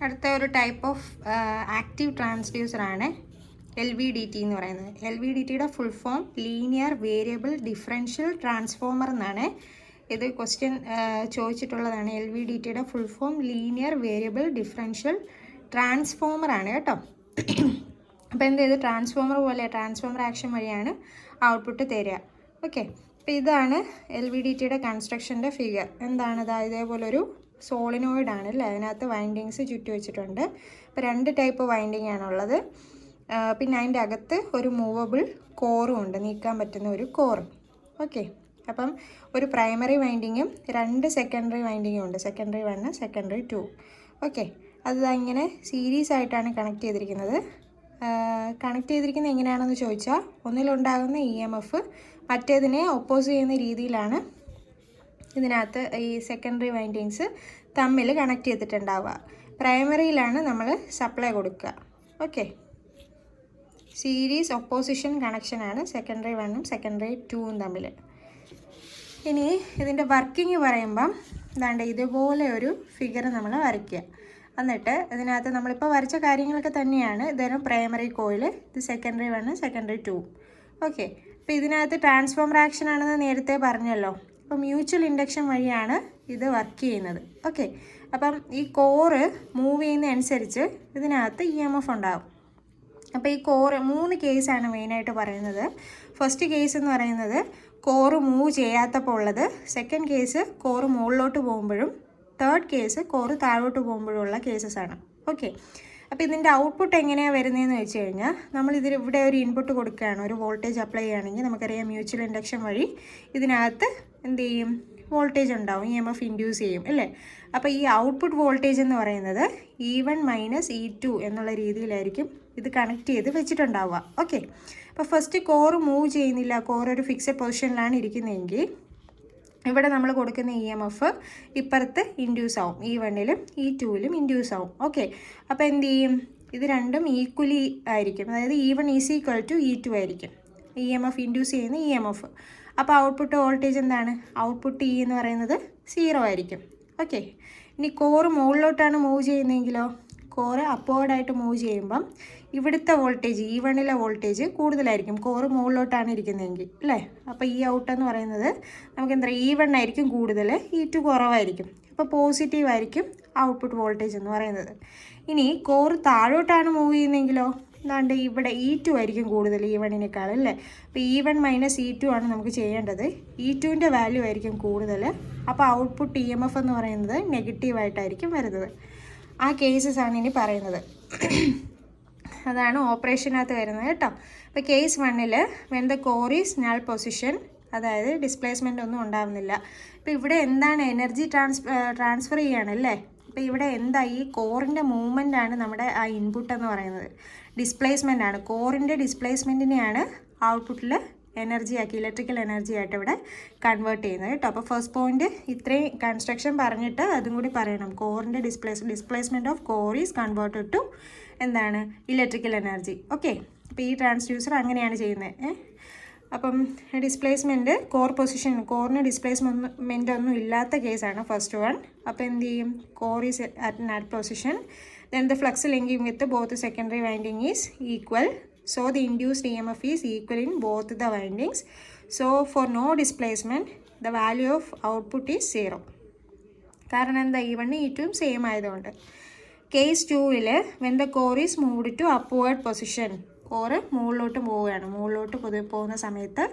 അടുത്ത ഒരു type of active ട്രാൻസ്ഡ്യൂസറാണ് LVDT എന്ന് പറയുന്നത്. LVDTയുടെ full form linear variable differential transformer എന്നാണ്. ഇത് ക്വസ്റ്റ്യൻ ചോദിച്ചിട്ടുള്ളതാണ്. LVDTയുടെ full form linear variable differential transformer ആണ് കേട്ടോ. അപ്പോൾ എന്ത് ചെയ്ത് ട്രാൻസ്ഫോമർ പോലെ ട്രാൻസ്ഫോമർ ആക്ഷൻ വഴിയാണ് ഔട്ട്പുട്ട് തരിക. ഓക്കെ, അപ്പോൾ ഇതാണ് LVDTയുടെ കൺസ്ട്രക്ഷൻ്റെ ഫിഗർ. എന്താണ് ഇതേപോലൊരു സോളിനോയിഡ് ആണ് അല്ലേ, അതിനകത്ത് വൈൻഡിങ്സ് ചുറ്റി വെച്ചിട്ടുണ്ട്. അപ്പോൾ 2 ടൈപ്പ് വൈൻഡിങ് ആണുള്ളത്. പിന്നെ അതിൻ്റെ അകത്ത് ഒരു മൂവബിൾ കോറും ഉണ്ട്, നീക്കാൻ പറ്റുന്ന ഒരു കോറ്. ഓക്കെ, അപ്പം ഒരു പ്രൈമറി വൈൻഡിങ്ങും 2 സെക്കൻഡറി വൈൻഡിങ്ങും ഉണ്ട്, സെക്കൻഡറി 1 സെക്കൻഡറി 2. ഓക്കെ, അത് ഇങ്ങനെ സീരീസ് ആയിട്ടാണ് കണക്ട് ചെയ്തിരിക്കുന്നത്. കണക്ട് ചെയ്തിരിക്കുന്നത് എങ്ങനെയാണെന്ന് ചോദിച്ചാൽ ഒന്നിലുണ്ടാകുന്ന EMF മറ്റേതിനെ ഒപ്പോസ് ചെയ്യുന്ന രീതിയിലാണ് ഇതിനകത്ത് ഈ സെക്കൻഡറി വൈൻഡിങ്സ് തമ്മിൽ കണക്ട് ചെയ്തിട്ടുണ്ടാവുക. പ്രൈമറിയിലാണ് നമ്മൾ സപ്ലൈ കൊടുക്കുക. ഓക്കെ, സീരീസ് ഒപ്പോസിഷൻ കണക്ഷനാണ് സെക്കൻഡറി 1ഉം സെക്കൻഡറി 2ഉം തമ്മിൽ. ഇനി ഇതിൻ്റെ വർക്കിംഗ് പറയുമ്പം ഇതുപോലെ ഒരു ഫിഗർ നമ്മൾ വരയ്ക്കുക. എന്നിട്ട് ഇതിനകത്ത് നമ്മളിപ്പോൾ വരച്ച കാര്യങ്ങളൊക്കെ തന്നെയാണ്. ഇതൊരു പ്രൈമറി കോയിൽ, ഇത് സെക്കൻഡറി 1 സെക്കൻഡറി 2. ഓക്കെ, അപ്പോൾ ഇതിനകത്ത് ട്രാൻസ്ഫോമർ ആക്ഷൻ ആണെന്ന് നേരത്തെ പറഞ്ഞല്ലോ. അപ്പോൾ മ്യൂച്വൽ ഇൻഡക്ഷൻ വഴിയാണ് ഇത് വർക്ക് ചെയ്യുന്നത്. ഓക്കെ, അപ്പം ഈ കോറ് മൂവ് ചെയ്യുന്ന അനുസരിച്ച് ഇതിനകത്ത് EMF ഉണ്ടാകും. അപ്പോൾ ഈ കോറ് 3 കേസാണ് മെയിനായിട്ട് പറയുന്നത്. ഫസ്റ്റ് കേസ് എന്ന് പറയുന്നത് കോറ് മൂവ് ചെയ്യാത്തപ്പോൾ ഉള്ളത്, സെക്കൻഡ് കേസ് കോറ് മുകളിലോട്ട് പോകുമ്പോഴും, തേർഡ് കേസ് കോറ് താഴോട്ട് പോകുമ്പോഴുള്ള കേസസ് ആണ്. ഓക്കെ, അപ്പോൾ ഇതിൻ്റെ ഔട്ട്പുട്ട് എങ്ങനെയാണ് വരുന്നതെന്ന് വെച്ച് കഴിഞ്ഞാൽ, നമ്മൾ ഇവിടെ ഒരു ഇൻപുട്ട് കൊടുക്കുകയാണ്, ഒരു വോൾട്ടേജ് അപ്ലൈ ചെയ്യുകയാണെങ്കിൽ നമുക്കറിയാം മ്യൂച്വൽ ഇൻഡക്ഷൻ വഴി ഇതിനകത്ത് എന്ത് ചെയ്യും, വോൾട്ടേജ് ഉണ്ടാവും, EMF ഇൻഡ്യൂസ് ചെയ്യും അല്ലേ. അപ്പോൾ ഈ ഔട്ട്പുട്ട് വോൾട്ടേജ് എന്ന് പറയുന്നത് E1 - E2 എന്നുള്ള രീതിയിലായിരിക്കും ഇത് കണക്ട് ചെയ്ത് വെച്ചിട്ടുണ്ടാവുക. ഓക്കെ, അപ്പോൾ ഫസ്റ്റ് കോറ് മൂവ് ചെയ്യുന്നില്ല, കോറ് ഒരു ഫിക്സഡ് പൊസിഷനിലാണ് ഇരിക്കുന്നതെങ്കിൽ ഇവിടെ നമ്മൾ കൊടുക്കുന്ന EMF ഇപ്പുറത്ത് ഇൻഡ്യൂസ് ആവും, E1ലും E2ലും ഇൻഡ്യൂസ് ആവും. ഓക്കെ, അപ്പോൾ എന്ത് ചെയ്യും, ഇത് രണ്ടും ഈക്വലി ആയിരിക്കും. അതായത് E1 = E2 ആയിരിക്കും, EMF ഇൻഡ്യൂസ് ചെയ്യുന്ന EMF. അപ്പോൾ ഔട്ട്പുട്ട് വോൾട്ടേജ് എന്താണ്, ഔട്ട്പുട്ട് E എന്ന് പറയുന്നത് 0 ആയിരിക്കും. ഓക്കെ, ഇനി കോറ് മുകളിലോട്ടാണ് മൂവ് ചെയ്യുന്നതെങ്കിലോ, കോറ് അപ്വേർഡായിട്ട് മൂവ് ചെയ്യുമ്പം ഇവിടുത്തെ വോൾട്ടേജ് E1ലെ വോൾട്ടേജ് കൂടുതലായിരിക്കും, കോറ് മുകളിലോട്ടാണ് ഇരിക്കുന്നതെങ്കിൽ അല്ലേ. അപ്പോൾ ഈ ഔട്ട് എന്ന് പറയുന്നത് നമുക്ക് E1 ആയിരിക്കും കൂടുതൽ, E2 കുറവായിരിക്കും. അപ്പോൾ പോസിറ്റീവ് ആയിരിക്കും ഔട്ട്പുട്ട് വോൾട്ടേജ് എന്ന് പറയുന്നത്. ഇനി കോറ് താഴോട്ടാണ് മൂവ് ചെയ്യുന്നതെങ്കിലോ, ഇവിടെ E2 ആയിരിക്കും കൂടുതൽ E1നേക്കാൾ അല്ലേ. അപ്പോൾ E1 - E2 ആണ് നമുക്ക് ചെയ്യേണ്ടത്. E2ൻ്റെ വാല്യൂ ആയിരിക്കും കൂടുതൽ. അപ്പോൾ ഔട്ട്പുട്ട് EMF എന്ന് പറയുന്നത് നെഗറ്റീവായിട്ടായിരിക്കും വരുന്നത്. ആ കേസസ് ആണ് ഇനി പറയുന്നത്. അതാണ് ഓപ്പറേഷനകത്ത് വരുന്നത് കേട്ടോ. അപ്പോൾ കേസ് 1ൽ when the core is null position, അതായത് ഡിസ്പ്ലേസ്മെൻ്റ് ഒന്നും ഉണ്ടാകുന്നില്ല. ഇപ്പോൾ ഇവിടെ എന്താണ് എനർജി ട്രാൻസ്ഫർ ചെയ്യുകയാണല്ലേ. അപ്പോൾ ഇവിടെ എന്താ, ഈ കോറിൻ്റെ മൂവ്മെൻ്റ് ആണ് നമ്മുടെ ആ ഇൻപുട്ട് എന്ന് പറയുന്നത്. ഡിസ്പ്ലേസ്മെൻ്റ് ആണ്, കോറിൻ്റെ ഡിസ്പ്ലേസ്മെൻറ്റിനെയാണ് ഔട്ട്പുട്ടിൽ എനർജി ആക്കി, ഇലക്ട്രിക്കൽ എനർജി ആയിട്ട് ഇവിടെ കൺവേർട്ട് ചെയ്യുന്നത് കേട്ടോ. അപ്പോൾ ഫസ്റ്റ് പോയിന്റ് ഇത്രയും കൺസ്ട്രക്ഷൻ പറഞ്ഞിട്ട് അതും കൂടി പറയണം. കോറിൻ്റെ displacement of core is converted to എന്താണ്, ഇലക്ട്രിക്കൽ എനർജി. ഓക്കെ, അപ്പോൾ ഈ ട്രാൻസ്ഡ്യൂസർ അങ്ങനെയാണ് ചെയ്യുന്നത്. അപ്പം ഡിസ്പ്ലേസ്മെൻറ്റ് കോറിന് ഡിസ്പ്ലേസ്മെൻറ്റ് ഒന്നും ഇല്ലാത്ത കേസാണ് ഫസ്റ്റ് വൺ. അപ്പോൾ എന്ത് ചെയ്യും, core is at null position, then the flux linking with both secondary winding is equal. So the induced EMF is equal in both the windings. So for no displacement, the value of output is 0. കാരണം എന്താ, E1 E2 same ആയതുകൊണ്ട്. Case 2ൽ when the core is moved to upward position, core മുകളിലോട്ട് പോവുകയാണ്, മുകളിലോട്ട് പോകുന്ന സമയത്ത്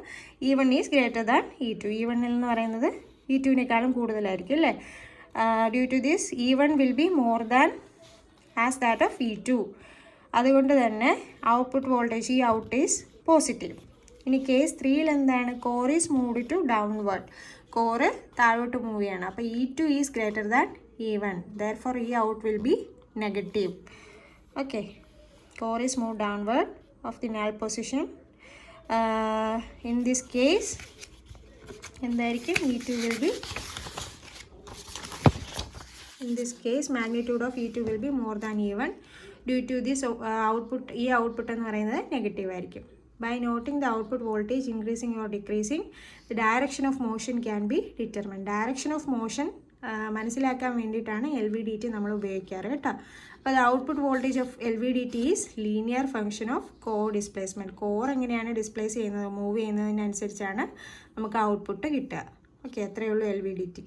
E1 is greater than E2. E1 എന്ന് പറയുന്നത് E2നേക്കാളും കൂടുതലായിരിക്കും അല്ലേ. Due to this E1 will be more than as that of E2. അതുകൊണ്ട് തന്നെ ഔട്ട്പുട്ട് വോൾട്ടേജ് ഈ ഔട്ട് ഈസ് പോസിറ്റീവ്. ഇനി കേസ് 3ൽ എന്താണ്, core is moved to downward, core താഴോട്ട് മൂവ് ചെയ്യണം. അപ്പോൾ E2 is greater than E1, therefore ഈ out will be negative. Okay, core is move downward of the null position. In this case എന്തായിരിക്കും, E2 will be, in this case magnitude of E2 will be more than E1. Due to this output, ഈ output എന്ന് പറയുന്നത് negative ആയിരിക്കും. By noting the output voltage increasing or decreasing, the direction of motion can be determined. Direction of motion മനസ്സിലാക്കാൻ വേണ്ടിയിട്ടാണ് LVDT നമ്മൾ ഉപയോഗിക്കാറ് കേട്ടോ. അപ്പോൾ അത് output voltage of LVDT is linear function of core displacement. Core എങ്ങനെയാണ് displace ചെയ്യുന്നത്, move ചെയ്യുന്നതിനനുസരിച്ചാണ് നമുക്ക് ഔട്ട്പുട്ട് കിട്ടുക. ഓക്കെ, അത്രയേ ഉള്ളൂ LVDT.